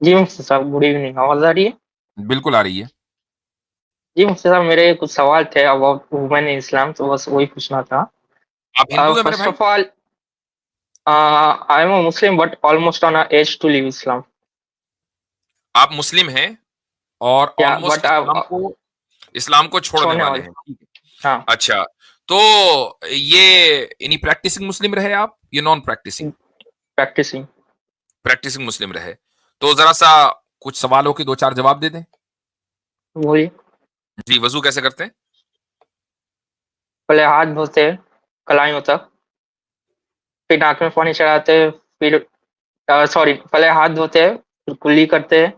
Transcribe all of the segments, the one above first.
जी मुफ्ती साहब, good evening. आवाज आ रही है? बिल्कुल आ रही है। जी मुफ्ती साहब, मेरे कुछ सवाल थे अबाउट वुमेन इन इस्लाम, तो बस वही पूछना था। आप हिंदू हैं मेरे फर्स्ट भाई? Of all, I am a Muslim but almost on a edge to live Islam. आप मुस्लिम हैं और या ऑलमोस्ट बट इस्लाम को छोड़ने छोड़ने वाले वाले। हैं, ठीक है। हाँ, अच्छा, तो ये यानी प्रैक्टिसिंग मुस्लिम रहे आप, ये नॉन प्रैक्टिसिंग? प्रैक्टिसिंग। प्रैक्टिसिंग मुस्लिम रहे। तो जरा सा कुछ सवालों के दो चार जवाब दे दें। वही। जी, वजू कैसे करते हैं? पहले हाथ धोते हैं कलाइयों तक, फिर नाक में पानी चढ़ाते हैं, फिर सॉरी, पहले हाथ धोते हैं, फिर कुल्ली करते हैं,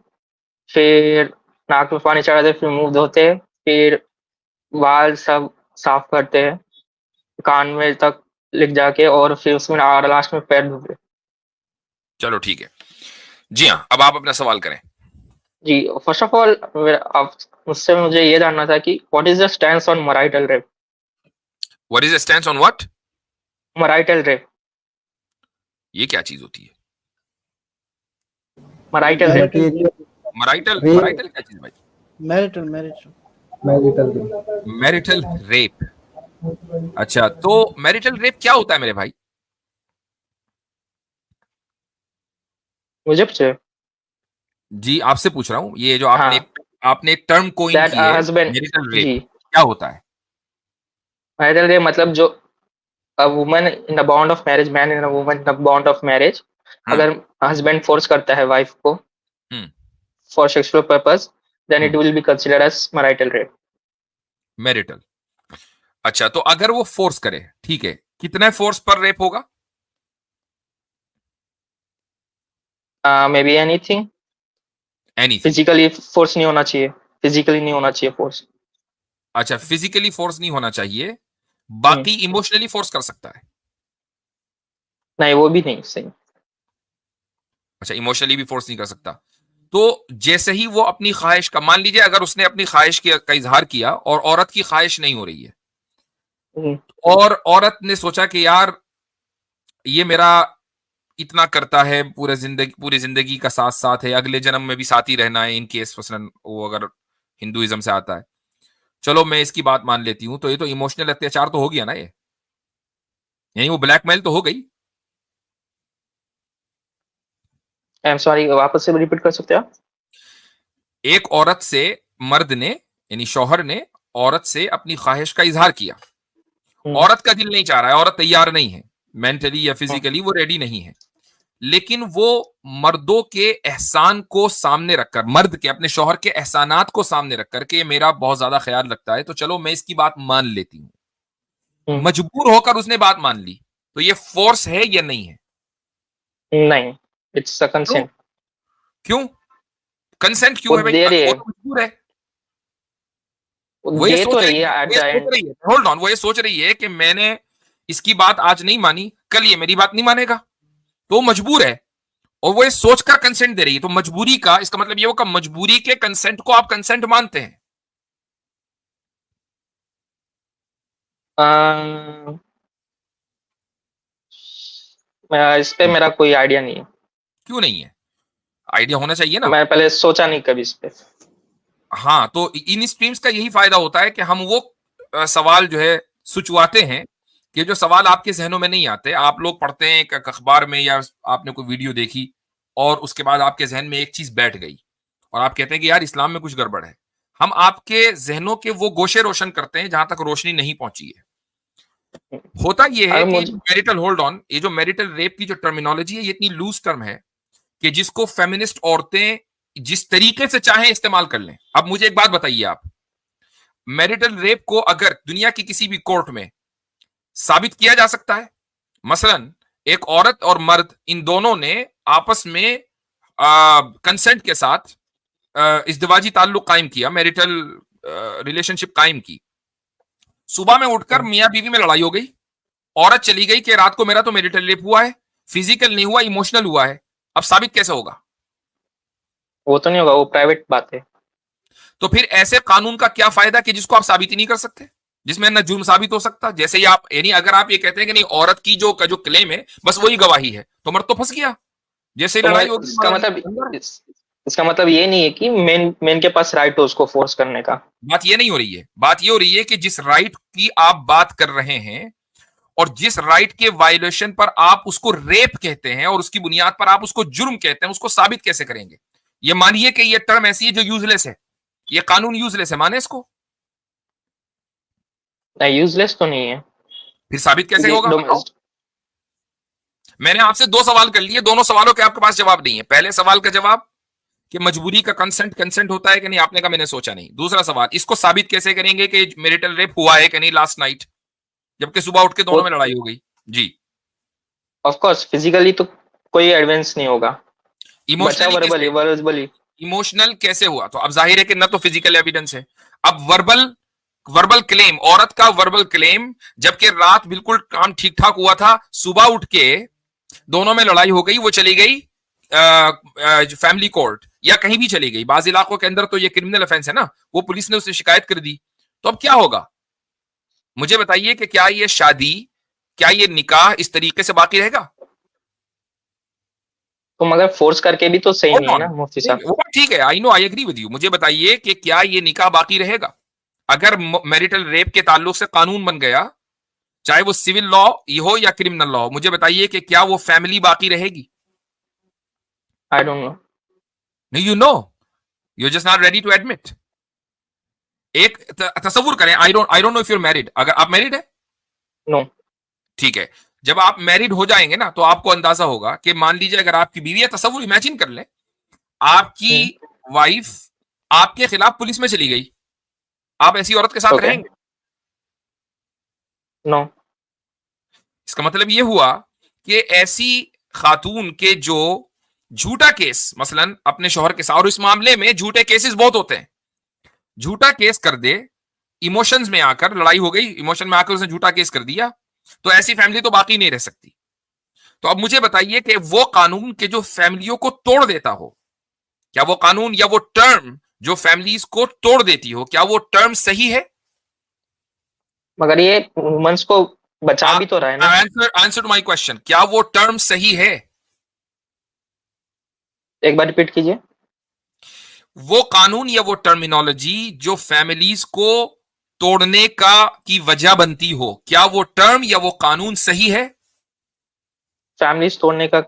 फिर नाक में पानी चढ़ाते हैं, फिर मुंह धोते हैं, फिर बाल सब साफ करते हैं कान में तक लिख जाके, और फिर उसमें लास्ट में पैर धोते हैं। चलो ठीक है। जी हाँ, अब आप अपना सवाल करें। जी, फर्स्ट ऑफ ऑल आप मुझसे मुझे ये जानना था कि what is the stance on marital rape? What is the stance on what? Marital rape. ये क्या चीज होती है? Marital rape. Material marital, rape, marital क्या चीज भाई? Marital marital marital rape. Marital rape. अच्छा, तो मैरिटल रेप क्या होता है मेरे भाई? मुझे पूछे। जी, आपसे पूछ रहा हूं, ये जो हाँ, आपने एक टर्म कोइन दैट की है, हस्बैंड। मैरिटल रेप, जी, क्या होता है? मैरिटल रेप मतलब जो a woman in the bond of marriage, man in a woman in the bond of marriage, hmm. अगर हस्बैंड फोर्स करता है वाइफ को hmm. For sexual purpose, then it hmm. Will be considered as marital rape. Marital. अच्छा, तो अगर वो force करे, ठीक है, कितने फोर्स पर रेप होगा? May be anything. Anything. Physically force नहीं होना चाहिए, फिजिकली नहीं होना चाहिए फोर्स। अच्छा, फिजिकली फोर्स नहीं होना चाहिए, हम्म, बाकी इमोशनली फोर्स कर सकता है? नहीं वो भी नहीं सही। अच्छा, इमोशनली भी फोर्स नहीं कर सकता। तो जैसे ही वो अपनी ख्वाहिश का, मान लीजिए अगर उसने अपनी ख्वाहिश का इजहार किया और औरत की ख्वाहिश नहीं हो रही है, हम्म, और औरत ने सोचा कि यार ये मेरा इतना करता है, पूरी जिंदगी का साथ साथ है, अगले जन्म में भी साथ ही रहना है, इन केस मसलन वो अगर हिंदुइज्म से आता है, चलो मैं इसकी बात मान लेती हूं, तो ये तो इमोशनल अत्याचार तो हो गया ना ये, यही वो ब्लैकमेल तो हो गई। आई एम सॉरी, वापस से रिपीट कर सकते हैं आप? एक औरत से मर्द ने, यानी शौहर ने औरत से अपनी ख्वाहिश का इजहार किया, हम्म, औरत का दिल नहीं चाह रहा है, औरत तैयार नहीं है, मेंटली या हम्म, फिजिकली वो रेडी नहीं है, लेकिन वो मर्दों के एहसान को सामने रखकर, मर्द के अपने शौहर के एहसानात को सामने रखकर के मेरा बहुत ज्यादा ख्याल रखता है, तो चलो मैं इसकी बात मान लेती हूं, हम्म, मजबूर होकर उसने बात मान ली, तो ये फोर्स है या नहीं है? नहीं, इट्स अ क्यों? कंसेंट। क्यों कंसेंट वो क्यों है भाई? दे रही वो है, तो मजबूर है। वो वो ये दे तो सोच रही रही है है, वो एट ये द सोच एंड। रही है, होल्ड ऑन, वो ये सोच रही है कि मैंने इसकी बात आज नहीं मानी, कल ये मेरी बात नहीं मानेगा, तो वो मजबूर है, और वो ये सोचकर कंसेंट दे रही है, तो मजबूरी का इसका मतलब ये होगा, मजबूरी के कंसेंट को आप कंसेंट मानते हैं? इस पे मेरा कोई आइडिया नहीं है। क्यों नहीं है? आइडिया होना चाहिए ना। मैं पहले सोचा नहीं कभी इस पे। हाँ, तो इन स्ट्रीम्स का यही फायदा होता है कि हम वो सवाल जो है सुचवाते हैं, कि जो सवाल आपके जहनों में नहीं आते, आप लोग पढ़ते हैं एक अखबार में या आपने कोई वीडियो देखी, और उसके बाद आपके जहन में एक चीज बैठ गई, और आप कहते हैं कि यार इस्लाम में कुछ गड़बड़ है। हम आपके जहनों के वो गोशे रोशन करते हैं जहां तक रोशनी नहीं पहुंची है। होता यह है अगर कि मुझे मैरिटल, होल्ड ऑन, ये जो मैरिटल रेप की जो टर्मिनोलॉजी है, ये इतनी लूज टर्म है कि जिसको फेमिनिस्ट औरतें जिस तरीके से चाहें इस्तेमाल कर लें। अब मुझे एक बात बताइए आप, मैरिटल रेप को अगर दुनिया की किसी भी कोर्ट में साबित किया जा सकता है, मसलन एक औरत और मर्द इन दोनों ने आपस में कंसेंट के साथ इज़्दिवाजी ताल्लुक कायम किया, मैरिटल रिलेशनशिप कायम की, सुबह में उठकर मियां बीवी में लड़ाई हो गई, औरत चली गई कि रात को मेरा तो मैरिटल रेप हुआ है, फिजिकल नहीं हुआ, इमोशनल हुआ है, अब साबित कैसे होगा? वो तो नहीं होगा, वो प्राइवेट बात है। तो फिर ऐसे कानून का क्या फायदा कि जिसको आप साबित ही नहीं कर सकते, जिसमें न जुर्म साबित हो सकता? जैसे ही आप, यानी अगर आप ये कहते हैं कि नहीं, औरत की जो क्लेम है बस वही गवाही है, तो मर्द तो फंस गया, जैसे ही तो मैं लड़ाई होगी इसका मतलब अंदर है। इसका मतलब ये नहीं है कि मेन के पास राइट हो उसको फोर्स करने का। बात ये नहीं हो रही है, बात ये हो रही है कि जिस राइट की आप बात कर रहे हैं और जिस राइट के वायलेशन पर आप उसको रेप कहते हैं और उसकी बुनियाद पर आप उसको जुर्म कहते हैं, उसको साबित कैसे करेंगे? ये मानिए कि ये टर्म ऐसी है जो यूजलेस है, ये कानून यूजलेस है, माने इसको? नहीं, यूजलेस तो नहीं है। फिर साबित कैसे होगा बताओ? डोमेस्ट मैंने आपसे 2 सवाल कर लिए, दोनों सवालों के आपके पास जवाब नहीं है। पहले सवाल का जवाब कि मजबूरी का कंसेंट होता है कि नहीं, आपने कहा मैंने सोचा नहीं। दूसरा सवाल, इसको साबित कैसे करेंगे कि मैरिटल रेप हुआ है कि नहीं लास्ट नाइट, जबकि सुबह उठ के दोनों में लड़ाई हो गई? जी। ऑफ कोर्स फिजिकली तो कोई एविडेंस नहीं होगा, बचा इमोशनली कैसे? वर्बली। इमोशनल कैसे हुआ? तो अब जाहिर है कि न तो फिजिकल एविडेंस है। अब वर्बल क्लेम, औरत का वर्बल क्लेम, जबकि रात बिल्कुल काम ठीक ठाक हुआ था, सुबह उठ के दोनों में लड़ाई हो गई, वो चली गई फैमिली कोर्ट या कहीं भी चली गई, बाज इलाकों के अंदर तो ये क्रिमिनल ऑफेंस है ना, वो पुलिस ने उससे शिकायत कर दी, तो अब क्या होगा? मुझे बताइए कि क्या ये शादी, क्या ये निकाह इस तरीके से बाकी रहेगा? तो मगर फोर्स करके भी तो सही नहीं है ना मुफ्ती साहब। वो बात ठीक है, I know, I agree with you. मुझे बताइए कि क्या ये निकाह बाकी रहेगा? अगर मैरिटल रेप के ताल्लुक से कानून बन गया, चाहे वो सिविल लॉ हो या क्रिमिनल लॉ, मुझे बताइए कि क्या वो फैमिली बाकी रहेगी? I don't know. नहीं, you know, you just not ready to admit. एक तसव्वुर करें, I don't know if your married, अगर आप मैरिड है, नो। ठीक है, जब आप मैरिड हो जाएंगे ना तो आपको अंदाजा होगा कि मान लीजिए अगर आपकी बीवी है, तसव्वुर इमेजिन कर लें, आपकी वाइफ आपके खिलाफ पुलिस में चली गई, आप ऐसी औरत के साथ रहेंगे? नो। इसका मतलब यह हुआ कि ऐसी खातून के जो झूठा केस, मसलन अपने शौहर के साथ, और इस मामले में झूठे केसेस बहुत होते हैं, झूठा केस कर दे, इमोशंस में आकर लड़ाई हो गई, इमोशन में आकर उसने झूठा केस कर दिया, तो ऐसी फैमिली तो बाकी नहीं रह सकती। तो अब मुझे बताइए कि वो कानून के जो फैमिलियों को तोड़ देता हो, क्या वो कानून या वो टर्म जो फैमिलीज को तोड़ देती हो, क्या वो टर्म सही है? मगर ये वुमेन्स को बचा भी तो रहा है ना। आंसर टू माय क्वेश्चन, क्या वो टर्म सही है? एक बार रिपीट कीजिए। वो कानून या वो टर्मिनोलॉजी जो फैमिलीज को तोड़ने का की वजह बनती हो, क्या वो टर्म या वो कानून सही है? फैमिलीज तोड़ने का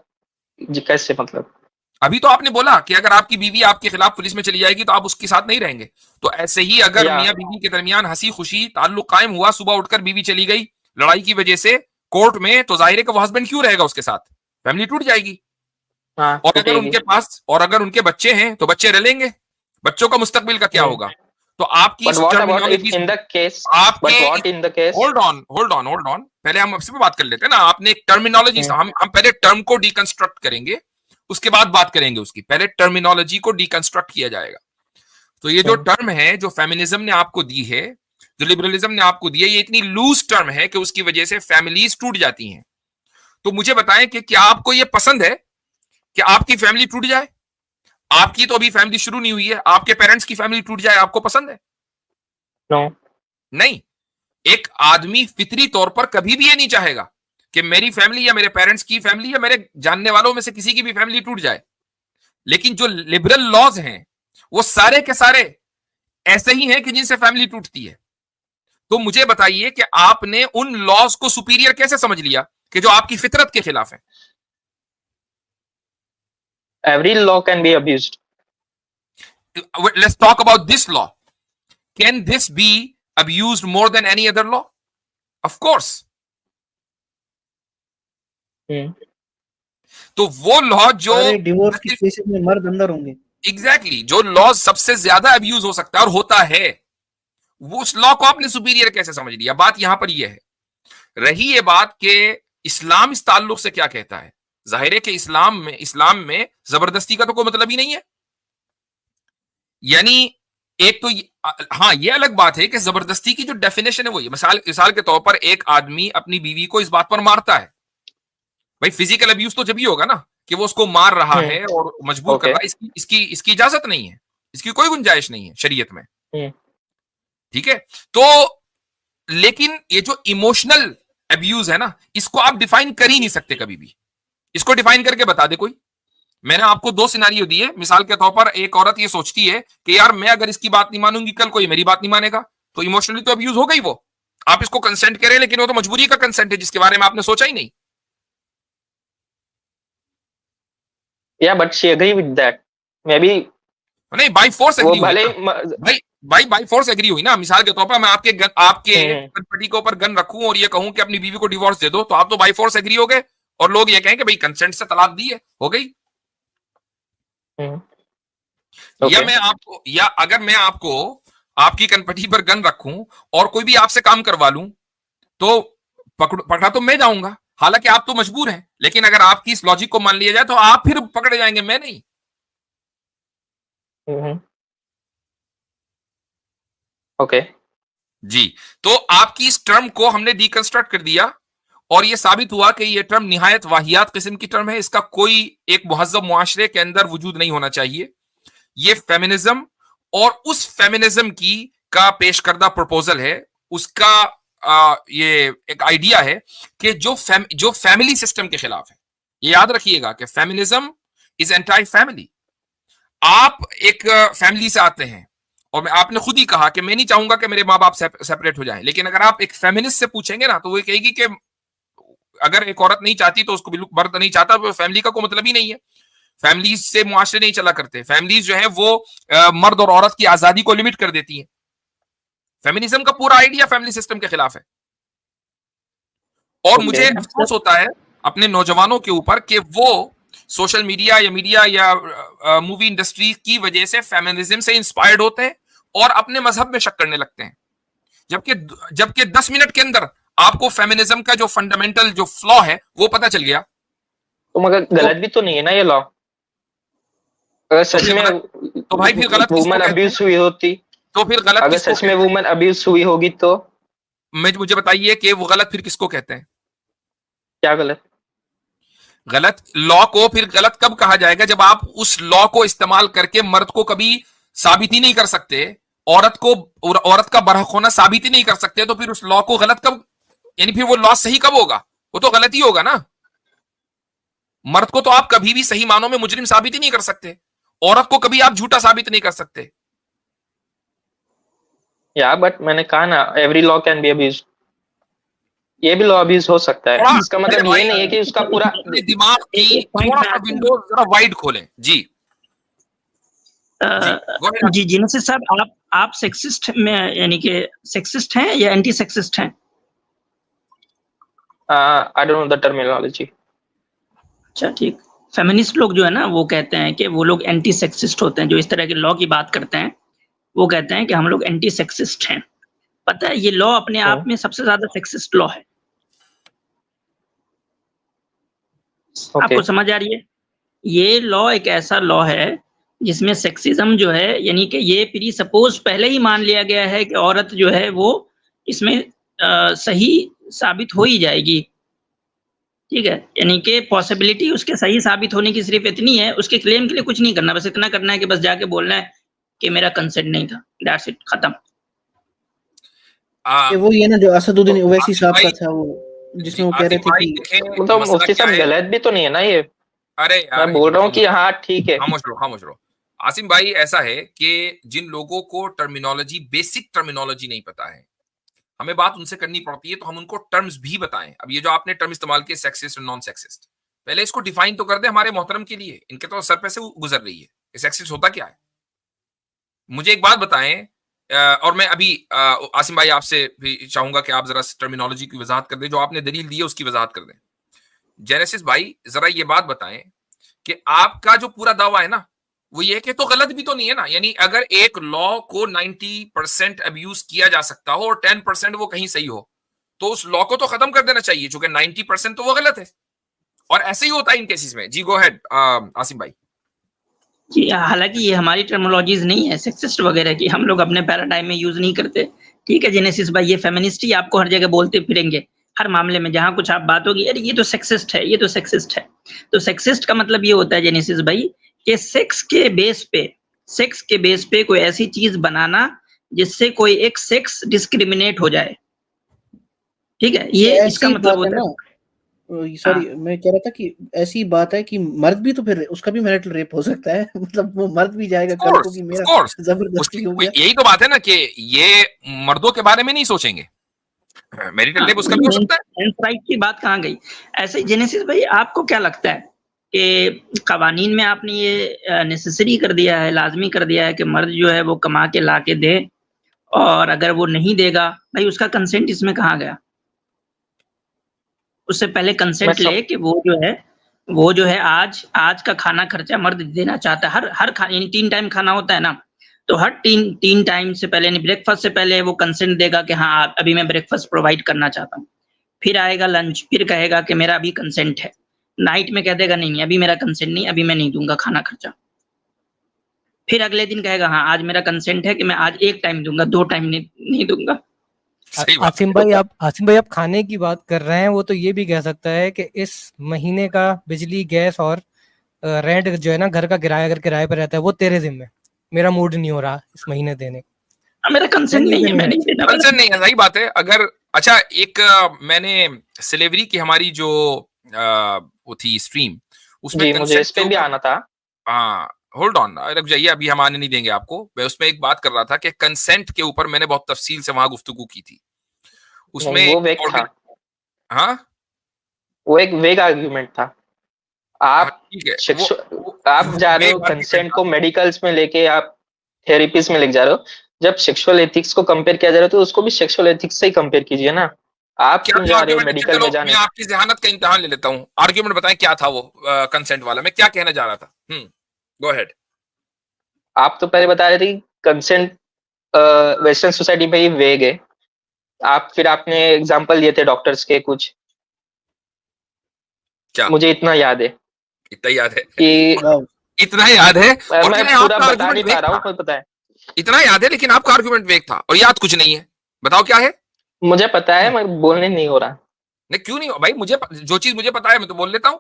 कैसे मतलब? अभी तो आपने बोला कि अगर आपकी बीवी आपके खिलाफ पुलिस में चली जाएगी तो आप उसके साथ नहीं रहेंगे, तो ऐसे ही अगर मियां बीवी के दरमियान हंसी खुशी ताल्लुक कायम हुआ, सुबह उठकर बीवी चली गई लड़ाई की वजह से कोर्ट में, तो जाहिर है कि वो हस्बैंड क्यों रहेगा उसके साथ? फैमिली टूट जाएगी। और अगर उनके बच्चे हैं तो बच्चे रह लेंगे, बच्चों का मुस्तकबिल का क्या होगा? तो आपकी होल्ड ऑन, पहले हम आपसे बात कर लेते हैं ना। आपने एक टर्मिनोलॉजी, हम पहले टर्म को डिकंस्ट्रक्ट करेंगे, उसके बाद बात करेंगे उसकी, पहले टर्मिनोलॉजी को डिकंस्ट्रक्ट किया जाएगा। तो ये जो टर्म है जो फेमिनिज्म ने आपको दी है, जो लिबरलिज्म ने आपको दी है, ये इतनी लूज टर्म है कि उसकी वजह से फैमिलीज टूट जाती हैं। तो मुझे बताएं कि क्या आपको ये पसंद है कि आपकी फैमिली टूट जाए? आपकी तो अभी फैमिली शुरू नहीं हुई है, आपके पेरेंट्स की फैमिली टूट जाए, आपको पसंद है? नो। नहीं। एक आदमी फितरी तौर पर कभी भी ये नहीं चाहेगा कि मेरी फैमिली या मेरे पेरेंट्स की फैमिली या मेरे जानने वालों में से किसी की भी फैमिली टूट जाए। लेकिन जो लिबरल लॉज हैं वो सारे के सारे ऐसे ही हैं कि जिनसे फैमिली टूटती है। तो मुझे बताइए कि आपने उन लॉज को सुपीरियर कैसे समझ लिया कि जो आपकी फितरत के खिलाफ है? Every law can be abused. Let's talk about this law. Can this be abused more than any other law? Of course. तो वो लॉ जो डिवोर्स के केसेस में मर्द अंदर होंगे, एग्जैक्टली जो लॉ सबसे ज्यादा अब्यूज हो सकता है और होता है, वो उस लॉ को आपने सुपीरियर कैसे समझ लिया? बात यहां पर यह है। रही ये बात कि इस्लाम इस ताल्लुक से क्या कहता है, जाहिर है कि इस्लाम में जबरदस्ती का तो कोई मतलब ही नहीं है। यानी एक तो हाँ, ये अलग बात है कि जबरदस्ती की जो डेफिनेशन है वो ये, मिसाल के तौर पर एक आदमी अपनी बीवी को इस बात पर मारता है, भाई फिजिकल अब्यूज तो जब ही होगा ना कि वो उसको मार रहा है और मजबूर कर रहा है, इसकी इजाजत नहीं है, इसकी कोई गुंजाइश नहीं है शरीयत में, ठीक है? तो लेकिन ये जो इमोशनल अब्यूज है ना, इसको आप डिफाइन कर ही नहीं सकते कभी भी। इसको डिफाइन करके बता दे कोई मैंने आपको 2 सिनारियो दिए। मिसाल के तौर पर एक औरत ये सोचती है कि यार मैं अगर इसकी बात नहीं मानूंगी, कल कोई मेरी बात नहीं मानेगा, तो इमोशनली तो अब्यूज हो गई वो। आप इसको कंसेंट करें, लेकिन वो तो मजबूरी का कंसेंट है जिसके बारे में आपने सोचा ही नहीं। या but she agree with that, maybe नहीं, बाई फोर्स वो एग्री हुई भले ना। बाई फोर्स एग्री हुई ना। मिसाल के तौर पर मैं आपके कनपटी के ऊपर गन रखूं और ये कहूं कि अपनी बीवी को डिवोर्स दे दो, तो आप तो बाई फोर्स एग्री हो गए, और लोग ये कहें कि भाई कंसेंट से तलाक दी है, हो गई। या अगर मैं आपको आपकी कनपटी पर गन रखूं और कोई भी आपसे काम करवा लूं, तो पकड़ा तो मैं जाऊंगा, हालांकि आप तो मजबूर हैं, लेकिन अगर आपकी इस लॉजिक को मान लिया जाए तो आप फिर पकड़े जाएंगे, मैं नहीं। ओके जी, तो आपकी इस टर्म को हमने डिकंस्ट्रक्ट कर दिया और यह साबित हुआ कि यह टर्म निहायत वाहियात किस्म की टर्म है। इसका कोई एक मुहज्जब मुआशरे के अंदर वजूद नहीं होना चाहिए। ये फेमिनिज्म और उस फेमिनिज्म की का पेश करदा प्रपोजल है, उसका ये एक आइडिया है कि जो फैमिली सिस्टम के खिलाफ है। ये याद रखिएगा कि फेमिनिज्म इज एंटी फैमिली। आप एक फैमिली से आते हैं और आपने खुद ही कहा कि मैं नहीं चाहूंगा कि मेरे माँ बाप सेपरेट हो जाएं, लेकिन अगर आप एक फेमिनिस्ट से पूछेंगे ना, तो वो कहेगी कि अगर एक औरत नहीं चाहती तो उसको बिल्कुल मर्द नहीं चाहता, तो फैमिली का कोई मतलब ही नहीं है। फैमिली से मुआशरे नहीं चला करते। फैमिलीज जो है वो मर्द और औरत की आजादी को लिमिट कर देती है। फेमिनिज्म का पूरा आइडिया फैमिली सिस्टम के खिलाफ है। और मुझे अफसोस होता है अपने नौजवानों के ऊपर कि वो सोशल मीडिया या मूवी इंडस्ट्री की वजह से फेमिनिज्म से इंस्पायर्ड होते हैं और अपने मजहब में शक करने लगते हैं, जबकि 10 मिनट के अंदर आपको फेमिनिज्म का जो फंडामेंटल जो फ्लॉ है वो पता चल गया। तो मगर गलत भी तो नहीं है ना ये लॉ? अगर सच में तो भाई फिर गलत वुमन अब्यूज हुई होती, तो फिर गलत अगर सच में वुमन अब्यूज हुई होगी तो मुझे बताइए कि वो गलत फिर किसको कहते हैं? क्या गलत? गलत लॉ को फिर गलत कब कहा जाएगा? जब आप उस लॉ को इस्तेमाल करके मर्द को कभी साबित ही नहीं कर सकते, औरत का बरहक होना साबित ही नहीं कर सकते, तो फिर उस लॉ को गलत कब, यानी फिर वो लॉ सही कब होगा? वो तो गलत ही होगा ना। मर्द को तो आप कभी भी सही मानों में मुजरिम साबित ही नहीं कर सकते, औरत को कभी आप झूठा साबित नहीं कर सकते। या बट मैंने कहा ना, every law can be abused. ये भी लॉ अब्यूज हो सकता है। इसका मतलब ये नहीं है कि उसका पूरा दिमाग की थोड़ा सा विंडो जरा वाइड खोलें। जी जी जेनेसिस साहब, आप सेक्सिस्ट में यानी कि सेक्सिस्ट हैं या एंटी सेक्सिस्ट हैं? आई डोंट नो द टर्मिनोलॉजी। अच्छा ठीक। फेमिनिस्ट लोग जो है ना, वो कहते हैं कि वो लोग एंटी सेक्सिस्ट होते हैं। जो इस तरह के लॉ की बात करते हैं वो कहते हैं कि हम लोग एंटी सेक्सिस्ट हैं। पता है ये लॉ अपने आप में सबसे ज्यादा सेक्सिस्ट लॉ है। आपको समझ आ रही है? ये लॉ एक ऐसा लॉ है जिसमें सेक्सिज्म जो है, यानी कि ये प्री सपोज पहले ही मान लिया गया है कि औरत जो है वो इसमें सही साबित हो ही जाएगी। ठीक है, यानी कि पॉसिबिलिटी उसके सही साबित होने की सिर्फ इतनी है, उसके क्लेम के लिए कुछ नहीं करना, बस इतना करना है कि बस जाके बोलना है कि मेरा कंसेंट नहीं था, दैट्स इट, खत्म। वो ये ना जो असदुद्दीन ओवैसी साहब का था, वो जिसमें वो कह रहे थे कि मतलब मुफ्ती साहब गलत भी तो नहीं है ना ये? अरे मैं बोल रहा हूँ कि हाँ ठीक है। खामोश रहो। आसिम भाई, ऐसा है कि जिन लोगों को टर्मिनोलॉजी, बेसिक टर्मिनोलॉजी नहीं पता है, हमें बात उनसे करनी पड़ती है, तो हम उनको टर्म्स भी बताएं। अब ये जो आपने टर्म इस्तेमाल किए सेक्सिस्ट और नॉन सेक्सिस्ट, पहले इसको डिफाइन तो कर दे हमारे मोहतरम के लिए। इनके तो सर पे से गुजर रही है। सेक्सिस्ट होता क्या है? मुझे एक बात बताएं, और मैं अभी आसिम भाई आपसे भी चाहूंगा कि आप जरा टर्मिनोलॉजी की वजाहत कर दें, जो आपने दलील दी है उसकी वजाहत कर दें। जेनेसिस भाई जरा ये बात बताएं कि आपका जो पूरा दावा है ना, वो ये कि तो गलत भी तो नहीं है ना। यानी अगर एक लॉ को 90% अब्यूज किया जा सकता हो और 10% वो कहीं सही हो, तो उस लॉ को तो खत्म कर देना चाहिए, चूंकि 90% तो वो गलत है। और ऐसे ही होता है इन केसेस में। जी गो अहेड आसिम भाई। जी, हालांकि ये हमारी टर्मिनोलॉजीज नहीं है सेक्सिस्ट वगैरह की, हम लोग अपने पैराडाइम में यूज नहीं करते। ठीक है जेनेसिस भाई, ये फेमिनिस्ट ही आपको हर जगह बोलते फिरेंगे, हर मामले में जहां कुछ आप बात होगी, अरे ये तो सेक्सिस्ट है, ये तो सेक्सिस्ट है। तो सेक्सिस्ट का मतलब ये होता है जेनेसिस भाई कि सेक्स के बेस पे कोई ऐसी चीज बनाना जिससे कोई एक सेक्स डिस्क्रिमिनेट हो जाए। ठीक है, ये इसका मतलब होता है। सॉरी मैं कह रहा था कि ऐसी बात है कि मर्द भी तो फिर उसका भी मैरिटल रेप हो सकता है मतलब वो मर्द भी जाएगा कल को कि मेरा जबरदस्ती हो गया। यही तो बात है ना कि ये मर्दों के बारे में नहीं सोचेंगे, मैरिटल रेप उसका भी हो सकता है। राइट की बात कहाँ गई? ऐसे जेनेसिस भाई आपको क्या लगता है कि कवानीन में आपने ये नेसेसरी कर दिया है, लाजमी कर दिया है कि मर्द जो है वो कमा के ला के दे, और अगर वो नहीं देगा भाई उसका कंसेंट इसमें कहाँ गया? उससे पहले कंसेंट ले कि वो जो है आज का खाना खर्चा मर्द देना चाहता है, हर यानी 3 टाइम खाना होता है ना, तो हर 3 टाइम से पहले यानी ब्रेकफास्ट से पहले वो कंसेंट देगा कि हाँ अभी मैं ब्रेकफास्ट प्रोवाइड करना चाहता हूँ। फिर आएगा लंच, फिर कहेगा कि मेरा अभी कंसेंट है। नाइट में कह देगा नहीं अभी मेरा कंसेंट नहीं, अभी मैं नहीं दूंगा खाना खर्चा। फिर अगले दिन कहेगा हाँ आज मेरा कंसेंट है कि मैं आज 1 टाइम दूंगा, 2 टाइम नहीं दूंगा। आसिम भाई आप खाने की बात कर रहे हैं, वो तो ये भी कह सकता है कि इस महीने का बिजली गैस और रेंट जो है ना, घर का किराया अगर किराए पर रहता है वो तेरे जिम्मे, मेरा मूड नहीं हो रहा इस महीने देने, मेरा कंसेंट नहीं है, मैं नहीं देना। कंसेंट नहीं है, सही बात है। अगर अच्छा एक मैंने स्लेवरी की हमारी जो वो थी स्ट्रीम, उसमें मुझे इस पे भी आना था। हाँ होल्ड ऑन, रुक जाइए, अभी हम आने नहीं देंगे आपको। मैं उसमें एक बात कर रहा था कि कंसेंट के ऊपर मैंने बहुत तफसील से वहां गुफ्तगू की थी। उसमें वो वेग था। हाँ वो एक वेग आर्ग्यूमेंट था। आप आप जा रहे हो कंसेंट को मेडिकल्स में लेके, आप थेरेपीज में लेके जा रहे हो। जब सेक्सुअल एथिक्स को कंपेयर किया जा रहा है तो उसको भी सेक्सुअल एथिक्स से ही कंपेयर कीजिए ना। आप क्यों जा रहे हो मेडिकल में जाने? मैं आपकी ज़हानत का इम्तिहान ले लेता हूँ, आर्ग्यूमेंट बताएं क्या था वो कंसेंट वाला, मैं क्या कहना जा रहा था। Go ahead. आप तो पहले बता रहे थे कि कंसेंट वेस्टर्न सोसाइटी में ही वेग है। फिर आपने एग्जांपल दिए थे डॉक्टर्स के कुछ, क्या मुझे इतना याद है कि इतना याद है मैं पूरा बता नहीं पा रहा हूँ, पता है इतना याद है, लेकिन आपका आर्गुमेंट वेग था और याद कुछ नहीं है। बताओ क्या है? मुझे पता है, मैं बोलने नहीं हो रहा। नहीं क्यों नहीं भाई, मुझे जो चीज मुझे पता है मैं तो बोल लेता हूं।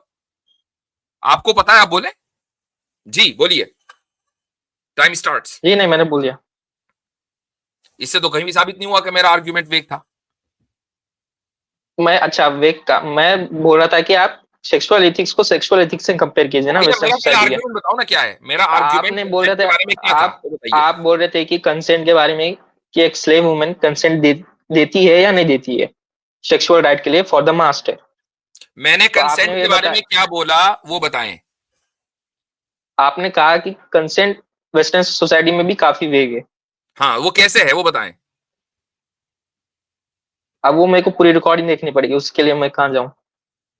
आपको पता है आप बोले जी, बोलिए, टाइम स्टार्ट्स। जी नहीं, मैंने बोल दिया। इससे तो कहीं भी साबित नहीं हुआ कि मेरा आर्ग्यूमेंट वेग था। वेग का मैं बोल रहा था कि आप सेक्सुअल एथिक्स को सेक्सुअल एथिक्स से कंपेयर कीजिए ना वेस्टर्न सोसाइटी के। बताओ ना क्या है मेरा आर्ग्यूमेंट। आपने बोल रहे थे आप बोल रहे थे कि कंसेंट के बारे में, कि एक स्लेव वुमन कंसेंट देती है या नहीं देती है सेक्सुअल राइट के लिए फॉर द मास्टर। मैंने कंसेंट के बारे में क्या बोला वो बताएं। आपने कहा कि कंसेंट वेस्टर्न सोसाइटी में भी काफी वेग है। हाँ वो कैसे है वो बताएं। अब वो मेरे को पूरी रिकॉर्डिंग देखनी पड़ेगी, उसके लिए मैं कहाँ जाऊं?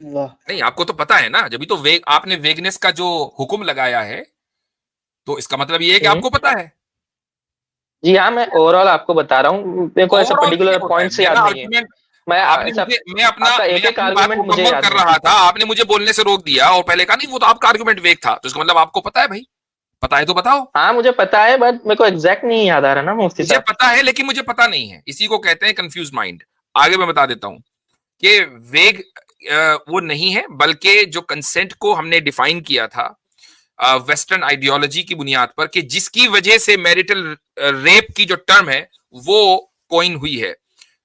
नहीं आपको तो पता है ना, जब भी तो आपने वेगनेस का जो हुक्म लगाया है तो इसका मतलब ये है कि आपको पता है। जी हाँ, मैं ओवरऑल आपको बता रहा हूँ, मेरे को ऐसा पर्टिकुलर पॉइंट से याद नहीं है। मैं अपना एक आर्गुमेंट मुझे कर रहा था, आपने मुझे बोलने से रोक दिया और पहले कहा नहीं वो तो आपका आर्गुमेंट वेग था, तो इसका मतलब आपको पता है भाई। पता है तो बताओ। हाँ मुझे पता है, बट मेरे को एग्जैक्ट नहीं याद आ रहा ना मुफ्ती साहब। मुझे पता है लेकिन मुझे पता नहीं है, इसी को कहते हैं कंफ्यूज माइंड। आगे मैं बता देता हूं कि वेग वो नहीं है, बल्कि जो कंसेंट को हमने डिफाइन किया था वेस्टर्न आइडियोलॉजी की बुनियाद पर, कि जिसकी वजह से मैरिटल रेप की जो टर्म है वो कॉइन हुई है।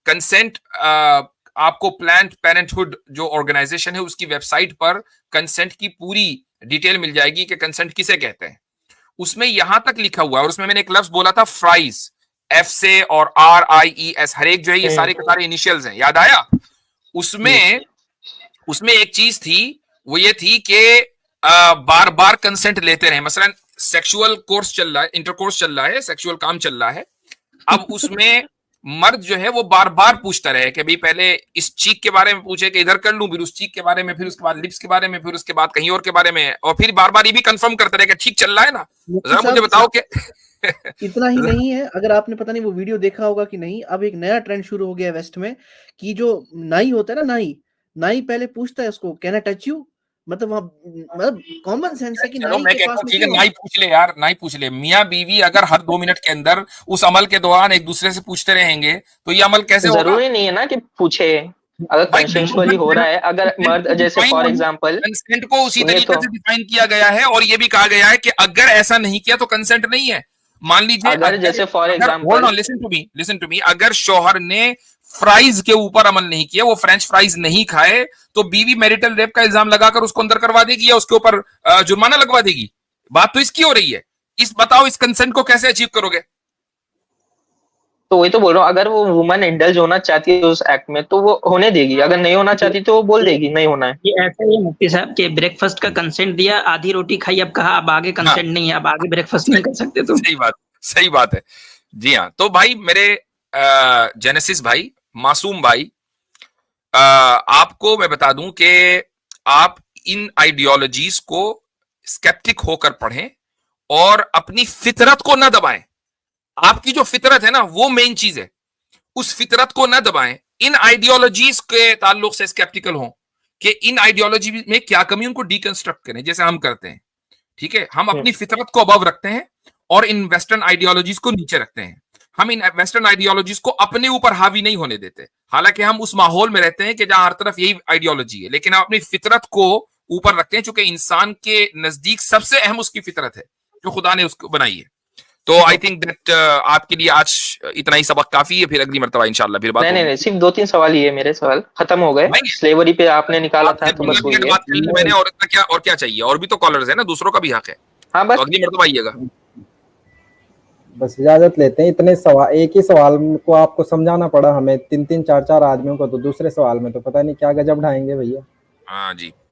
कंसेंट आपको प्लान्ड पेरेंटहुड जो ऑर्गेनाइजेशन है उसकी वेबसाइट पर कंसेंट की पूरी डिटेल मिल जाएगी कि कंसेंट किसे कहते हैं। उसमें यहां तक लिखा हुआ है, और उसमें मैंने एक लफ्ज बोला था फ्राइज, एफ से और RIES, हर एक जो है ये सारे के सारे इनिशियल्स हैं, याद आया? उसमें एक चीज थी, वो ये थी कि बार बार कंसेंट लेते रहे। मसलन सेक्सुअल कोर्स चल रहा है, इंटरकोर्स चल रहा है, सेक्सुअल काम चल रहा है, अब उसमें मर्द जो है वो बार बार पूछता रहे कि भाई पहले इस चीक के बारे में पूछे कि इधर कर लूं, फिर उस चीक के बारे में, फिर उसके बाद लिप्स के बारे में, फिर उसके बाद कहीं और के बारे में, और फिर बार बार ये भी कंफर्म करते रहे कि ठीक चल रहा है ना। जरा मुझे बताओ कि इतना ही नहीं है, अगर आपने पता नहीं वो वीडियो देखा होगा कि नहीं, अब एक नया ट्रेंड शुरू हो गया है वेस्ट में कि जो नाई होता है ना, नाई पहले पूछता है उसको कैन आई टच यू, मतलब कॉमन सेंस है कि नाई के पास ठीक है, नाई पूछ ले यार, नाई पूछ ले। मियां बीवी अगर हर 2 मिनट के अंदर उस अमल के दौरान एक दूसरे से पूछते रहेंगे तो ये अमल कैसे होगा? जरूरी नहीं है ना कि पूछे, अगर कंसेंशुअली हो रहा है, अगर मर्द जैसे फॉर एग्जांपल कंसेंट को उसी तरीके से डिफाइन किया गया है, और ये भी कहा गया है कि अगर ऐसा नहीं किया तो कंसेंट नहीं है। मान लीजिए अगर जैसे for example listen to me, अगर शौहर ने फ्राइज के ऊपर अमल नहीं किया, वो फ्रेंच फ्राइज नहीं खाए, तो बीवी मैरिटल रेप का इल्जाम लगाकर उसको अंदर करवा देगी या उसके ऊपर जुर्माना लगवा देगी? बात तो इसकी हो रही है। बताओ इस कंसेंट को कैसे अचीव करोगे? तो वही तो बोल रहा हूँ, अगर वो वुमन इंडल्ज होना चाहती है उस एक्ट में तो वो होने देगी, अगर नहीं होना चाहती तो वो बोल देगी नहीं होना है। ये ऐसा ही मुफ्ती साहब के ब्रेकफास्ट का कंसेंट दिया, आधी रोटी खाई, अब कहा अब आगे कंसेंट नहीं है, अब आगे ब्रेकफास्ट नहीं कर सकते तुम। सही बात है। जी हाँ, तो भाई मेरे जेनेसिस भाई, मासूम भाई, आपको मैं बता दूं कि आप इन आइडियोलॉजीज को स्केप्टिक होकर पढ़ें और अपनी फितरत को ना दबाएं। आपकी जो फितरत है ना, वो मेन चीज है, उस फितरत को ना दबाएं। इन आइडियोलॉजीज के ताल्लुक से स्केप्टिकल हों कि इन आइडियोलॉजी में क्या कमी, उनको डीकंस्ट्रक्ट करें जैसे हम करते हैं। ठीक है, हम अपनी फितरत को अबव रखते हैं और इन वेस्टर्न आइडियोलॉजीज को नीचे रखते हैं। हम इन वेस्टर्न आइडियोलॉजीज को अपने ऊपर हावी नहीं होने देते, हालांकि हम उस माहौल में रहते हैं कि जहां हर तरफ यही आइडियोलॉजी है, लेकिन हम अपनी फितरत को ऊपर रखते हैं, चूंकि इंसान के नजदीक सबसे अहम उसकी फितरत है जो खुदा ने उसको बनाई है। तो आई थिंक दैट आपके लिए आज इतना ही सबक काफी है, फिर अगली मरतबा इंशाल्लाह फिर बात। नहीं, सिर्फ 2-3 सवाल ही है मेरे, सवाल खत्म हो गए। स्लेवरी पे आपने निकाला था तो बस वही है मैंने, और क्या चाहिए? और भी तो कॉलर्स है ना, दूसरों का भी हक है। हाँ बस तो अगली मरतबा आइएगा। बस इजाजत लेते हैं। इतने सवाल, एक ही सवाल को आपको समझाना पड़ा हमें 3-3 4-4 आदमियों को, तो दूसरे सवाल में तो पता नहीं क्या गजब ढाएंगे भैया। हाँ जी।